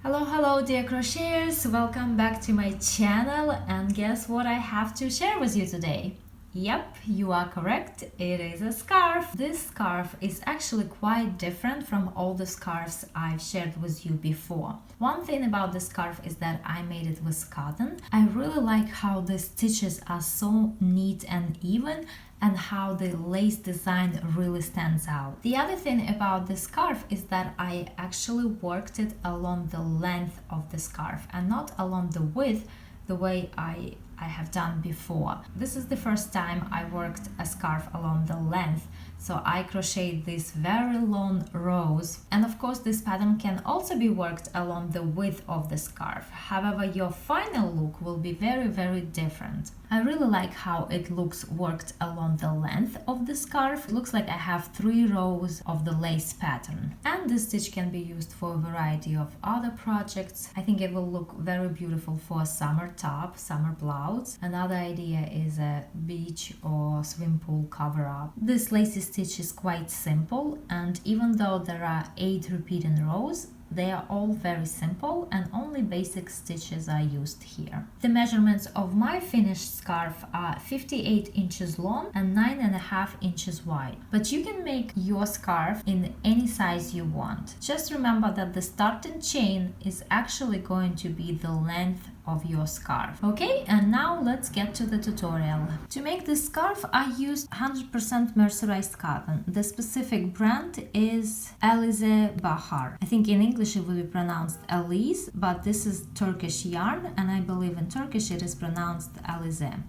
Hello dear crocheters, welcome back to my channel, and guess what I have to share with you today? Yep, you are correct, it is a scarf. This scarf is actually quite different from all the scarves I've shared with you before. One thing about the scarf is that I made it with cotton. I really like how the stitches are so neat and even, and how the lace design really stands out. The other thing about the scarf is that I actually worked it along the length of the scarf and not along the width the way I have done before. This is the first time I worked a scarf along the length, so I crocheted these very long rows. And of course this pattern can also be worked along the width of the scarf. However, your final look will be very different. I really like how it looks worked along the length of the scarf. It looks like I have 3 rows of the lace pattern. And this stitch can be used for a variety of other projects. I think it will look very beautiful for a summer top, summer blouse. Another idea is a beach or swim pool cover up. This lacy stitch is quite simple, and even though there are 8 repeating rows, they are all very simple and only basic stitches are used here. The measurements of my finished scarf are 58 inches long and 9.5 inches wide. But you can make your scarf in any size you want. Just remember that the starting chain is actually going to be the length of your scarf. Okay, and now let's get to the tutorial. To make this scarf I used 100% mercerized cotton. The specific brand is Alize Bahar. I think in English it will be pronounced Alize, but this is Turkish yarn, and I believe in Turkish it is pronounced Alize.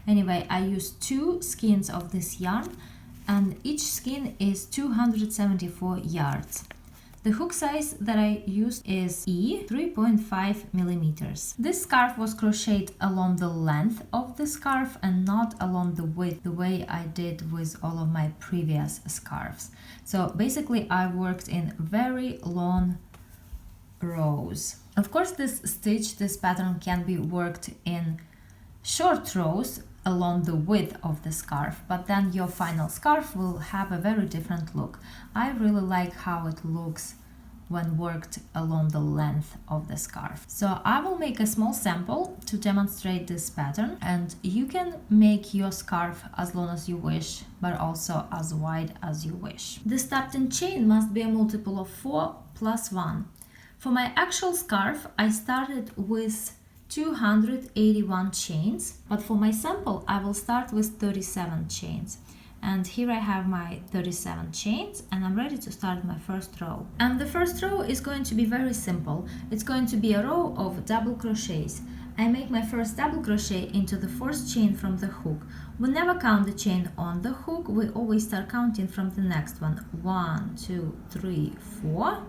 Anyway, I used 2 skeins of this yarn, and each skein is 274 yards. The hook size that I used is E 3.5 millimeters. This scarf was crocheted along the length of the scarf and not along the width, the way I did with all of my previous scarves. So basically I worked in very long rows. Of course this pattern can be worked in short rows along the width of the scarf, but then your final scarf will have a very different look. I really like how it looks when worked along the length of the scarf. So I will make a small sample to demonstrate this pattern, and you can make your scarf as long as you wish, but also as wide as you wish. The starting chain must be a multiple of 4 plus 1. For my actual scarf, I started with 281 chains, but for my sample I will start with 37 chains. And here I have my 37 chains, and I'm ready to start my first row. And the first row is going to be very simple. It's going to be a row of double crochets. I make my first double crochet into the first chain from the hook. We never count the chain on the hook, we always start counting from the next one. 1, 2, 3, 4,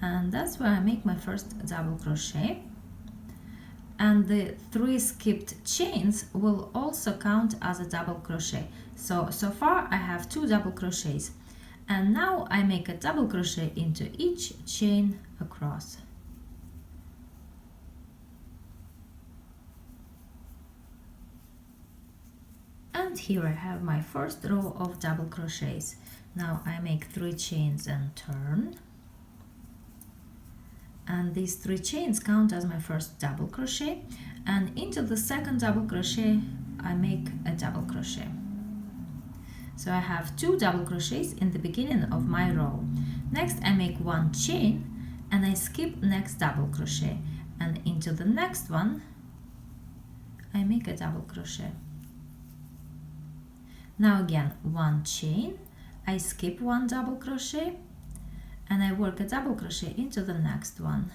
and that's where I make my first double crochet. And the 3 skipped chains will also count as a double crochet. So far I have 2 double crochets, and now I make a double crochet into each chain across. And here I have my first row of double crochets. Now I make 3 chains and turn. And these 3 chains count as my first double crochet, and into the second double crochet I make a double crochet. So I have 2 double crochets in the beginning of my row. Next I make 1 chain and I skip next double crochet, and into the next one I make a double crochet. Now again 1 chain, I skip 1 double crochet, and I work a double crochet into the next one.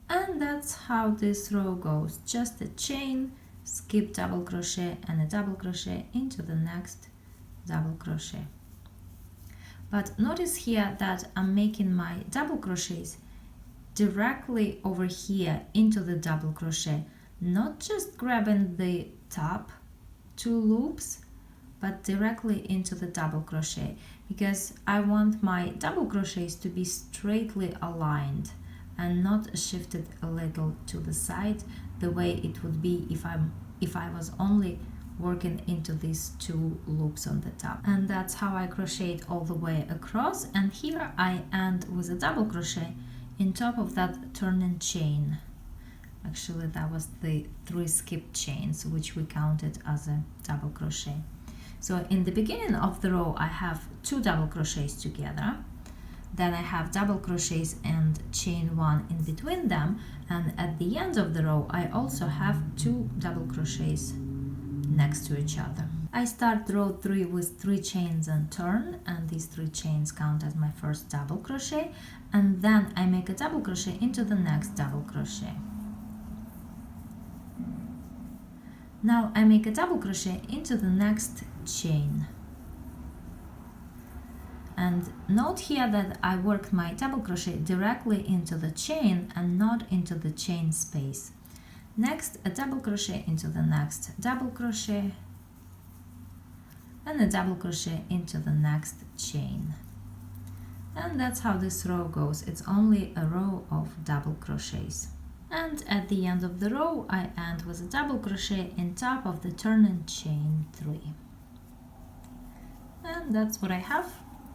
And that's how this row goes. Just a chain, skip double crochet, and a double crochet into the next double crochet. But notice here that I'm making my double crochets directly over here into the double crochet, not just grabbing the top 2 loops, but directly into the double crochet, because I want my double crochets to be straightly aligned and not shifted a little to the side, the way it would be if I was only working into these 2 loops on the top. And that's how I crochet all the way across, and here I end with a double crochet in top of that turning chain. Actually, that was the 3 skipped chains which we counted as a double crochet. So in the beginning of the row I have 2 double crochets together, then I have double crochets and chain 1 in between them, and at the end of the row I also have 2 double crochets next to each other. I start row 3 with 3 chains and turn, and these 3 chains count as my first double crochet, and then I make a double crochet into the next double crochet. Now I make a double crochet into the next chain. And note here that I worked my double crochet directly into the chain and not into the chain space. Next, a double crochet into the next double crochet, and a double crochet into the next chain. And that's how this row goes. It's only a row of double crochets. And at the end of the row I end with a double crochet in top of the turning chain 3. And that's what I have,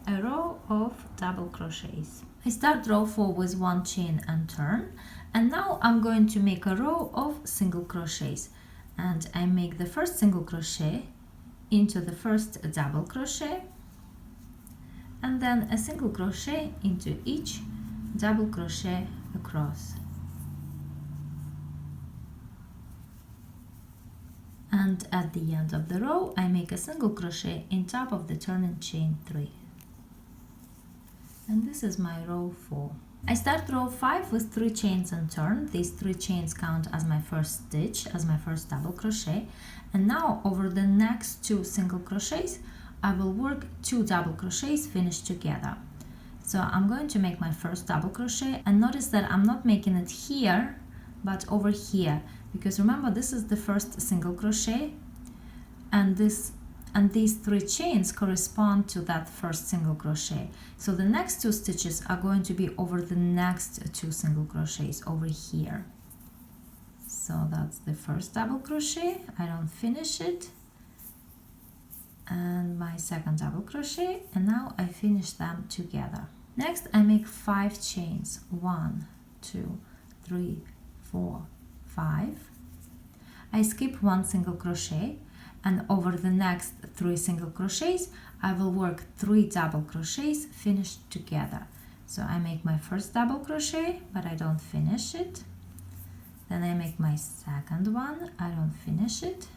a row of double crochets. I start row 4 with 1 chain and turn, and now I'm going to make a row of single crochets, and I make the first single crochet into the first double crochet, and then a single crochet into each double crochet across. And at the end of the row I make a single crochet in top of the turning chain 3. And this is my row 4. I start row 5 with 3 chains and turn. These 3 chains count as my first stitch, as my first double crochet. And now over the next 2 single crochets I will work 2 double crochets finished together. So I'm going to make my first double crochet, and notice that I'm not making it here but over here, because remember this is the first single crochet, and these 3 chains correspond to that first single crochet. So the next 2 stitches are going to be over the next 2 single crochets over here. So that's the first double crochet, I don't finish it, and my second double crochet, and now I finish them together. Next I make 5 chains, 1, 2, 3, 4, 5. I skip 1 single crochet, and over the next 3 single crochets I will work 3 double crochets finished together. So I make my first double crochet but I don't finish it, then I make my second one, I don't finish it,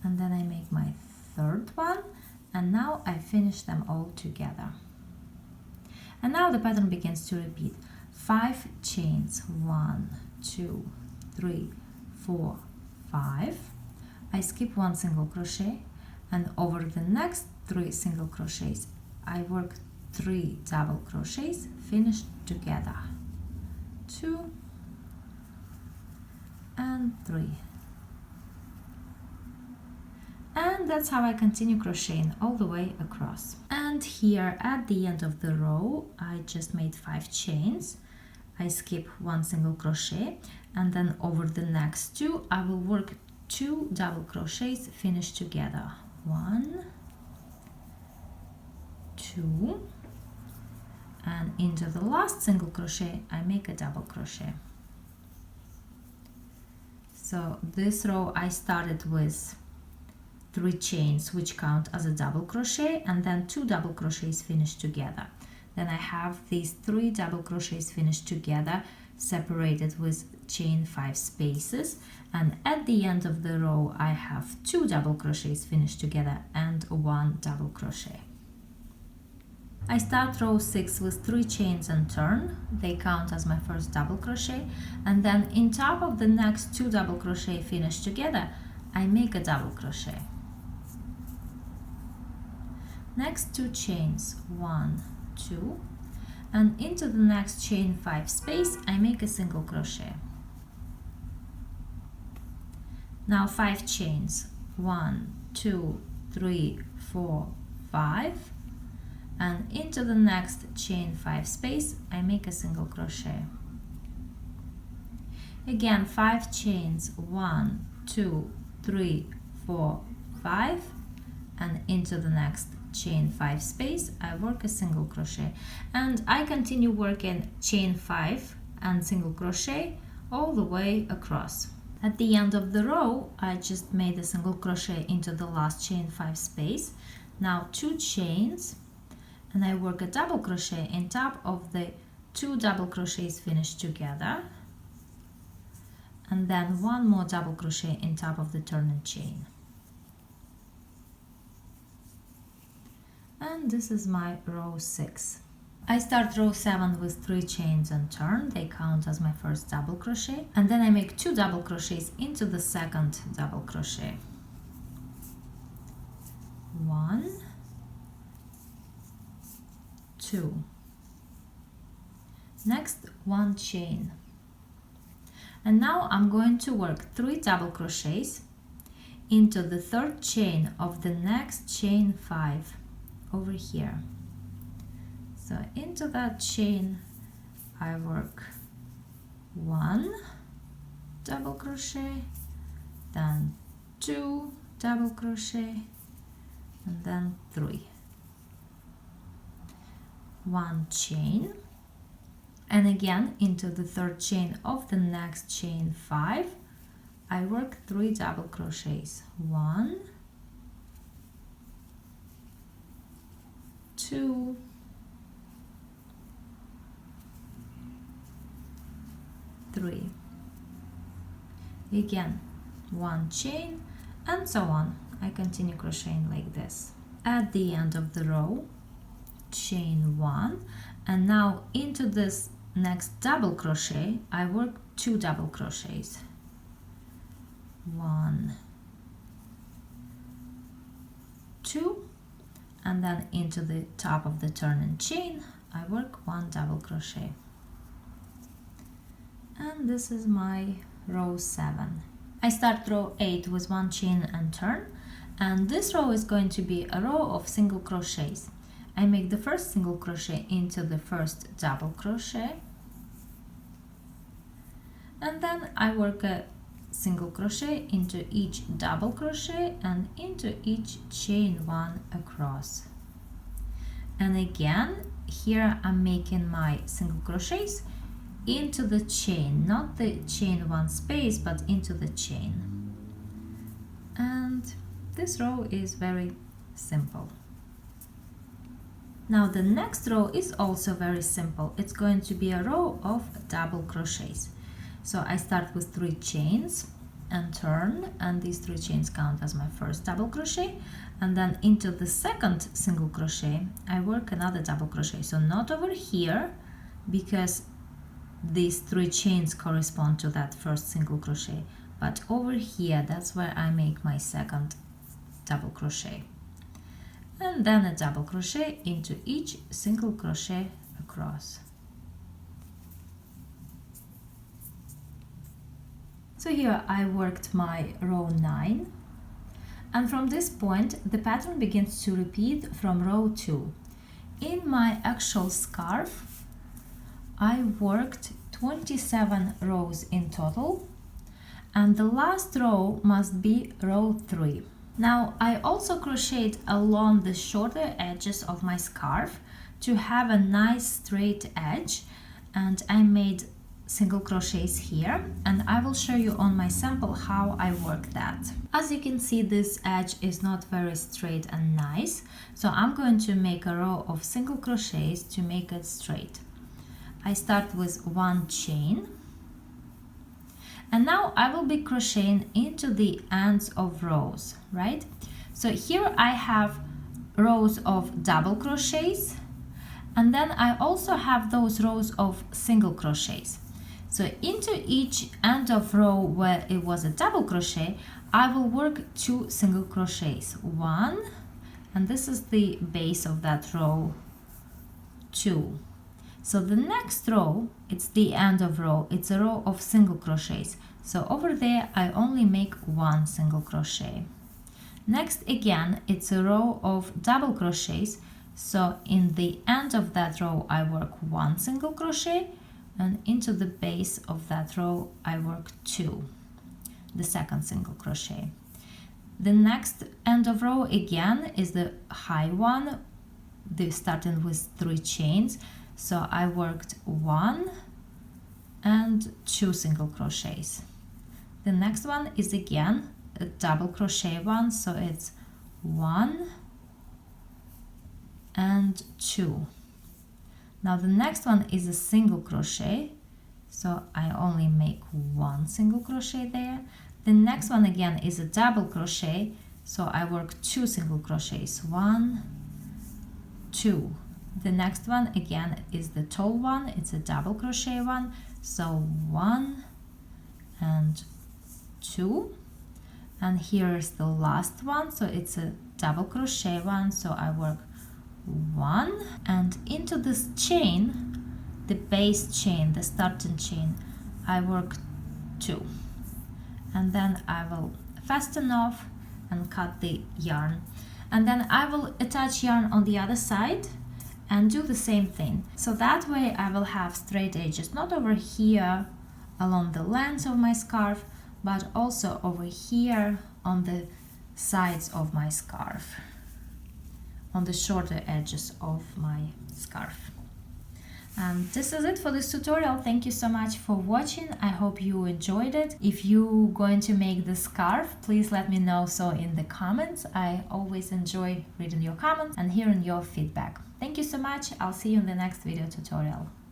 and then I make my third one, and now I finish them all together. And now the pattern begins to repeat. 5 chains, 1, 2, 3, 4, 5. I skip 1 single crochet, and over the next 3 single crochets I work 3 double crochets finished together. 2 and 3. And that's how I continue crocheting all the way across. And here at the end of the row I just made 5 chains. I skip 1 single crochet, and then over the next 2 I will work 2 double crochets finished together. 1, 2, and into the last single crochet I make a double crochet. So this row I started with 3 chains which count as a double crochet, and then 2 double crochets finished together. Then I have these 3 double crochets finished together, separated with chain 5 spaces, and at the end of the row I have 2 double crochets finished together and 1 double crochet. I start row 6 with 3 chains and turn. They count as my first double crochet, and then in top of the next 2 double crochet finished together I make a double crochet. Next 2 chains, 1, 2, and into the next chain 5 space I make a single crochet. Now 5 chains, 1, 2, 3, 4, 5, and into the next chain 5 space I make a single crochet. Again 5 chains, 1, 2, 3, 4, 5, and into the next chain 5 space I work a single crochet, and I continue working chain 5 and single crochet all the way across. At the end of the row I just made a single crochet into the last chain 5 space. Now 2 chains, and I work a double crochet in top of the 2 double crochets finished together, and then 1 more double crochet in top of the turning chain. And this is my row 6. I start row 7 with 3 chains and turn. They count as my first double crochet, and then I make 2 double crochets into the second double crochet. 1, 2. Next, 1 chain. And now I'm going to work 3 double crochets into the third chain of the next chain 5 over here. So into that chain I work 1 double crochet, then 2 double crochet, and then 3. 1 chain, and again into the third chain of the next chain 5 I work 3 double crochets. 1, 2, 3. Again 1 chain, and so on. I continue crocheting like this. At the end of the row, chain 1, and now into this next double crochet I work 2 double crochets. 1, 2, and then into the top of the turning chain I work 1 double crochet. And this is my row 7. I start row 8 with 1 chain and turn, and this row is going to be a row of single crochets. I make the first single crochet into the first double crochet, and then I work a single crochet into each double crochet and into each chain 1 across. And again here I'm making my single crochets into the chain, not the chain 1 space, but into the chain. And this row is very simple. Now the next row is also very simple. It's going to be a row of double crochets. So I start with 3 chains and turn, and these 3 chains count as my first double crochet, and then into the second single crochet I work another double crochet. So not over here, because these 3 chains correspond to that first single crochet, but over here, that's where I make my second double crochet, and then a double crochet into each single crochet across. So here I worked my row 9, and from this point the pattern begins to repeat from row 2. In my actual scarf I worked 27 rows in total, and the last row must be row 3. Now I also crocheted along the shorter edges of my scarf to have a nice straight edge, and I made single crochets here, and I will show you on my sample how I work that. As you can see, this edge is not very straight and nice, so I'm going to make a row of single crochets to make it straight. I start with 1 chain, and now I will be crocheting into the ends of rows, right? So here I have rows of double crochets, and then I also have those rows of single crochets. So into each end of row where it was a double crochet, I will work 2 single crochets. 1, and this is the base of that row, 2. So the next row, it's the end of row, it's a row of single crochets. So over there I only make 1 single crochet. Next again, it's a row of double crochets. So in the end of that row I work 1 single crochet, and into the base of that row I work 2, the second single crochet. The next end of row again is the high one, starting with 3 chains. So I worked 1 and 2 single crochets. The next one is again a double crochet one, so it's 1 and 2. Now the next one is a single crochet, so I only make 1 single crochet there. The next one again is a double crochet, so I work 2 single crochets, 1, 2. The next one again is the tall one, it's a double crochet one, so 1 and 2. And here's the last one, so it's a double crochet one, so I work 1, and into this chain, the base chain, the starting chain, I work 2, and then I will fasten off and cut the yarn, and then I will attach yarn on the other side and do the same thing. So that way I will have straight edges, not over here along the length of my scarf, but also over here on the sides of my scarf, on the shorter edges of my scarf. And this is it for this tutorial. Thank you so much for watching. I hope you enjoyed it. If you're going to make the scarf, please let me know so in the comments. I always enjoy reading your comments and hearing your feedback. Thank you so much. I'll see you in the next video tutorial.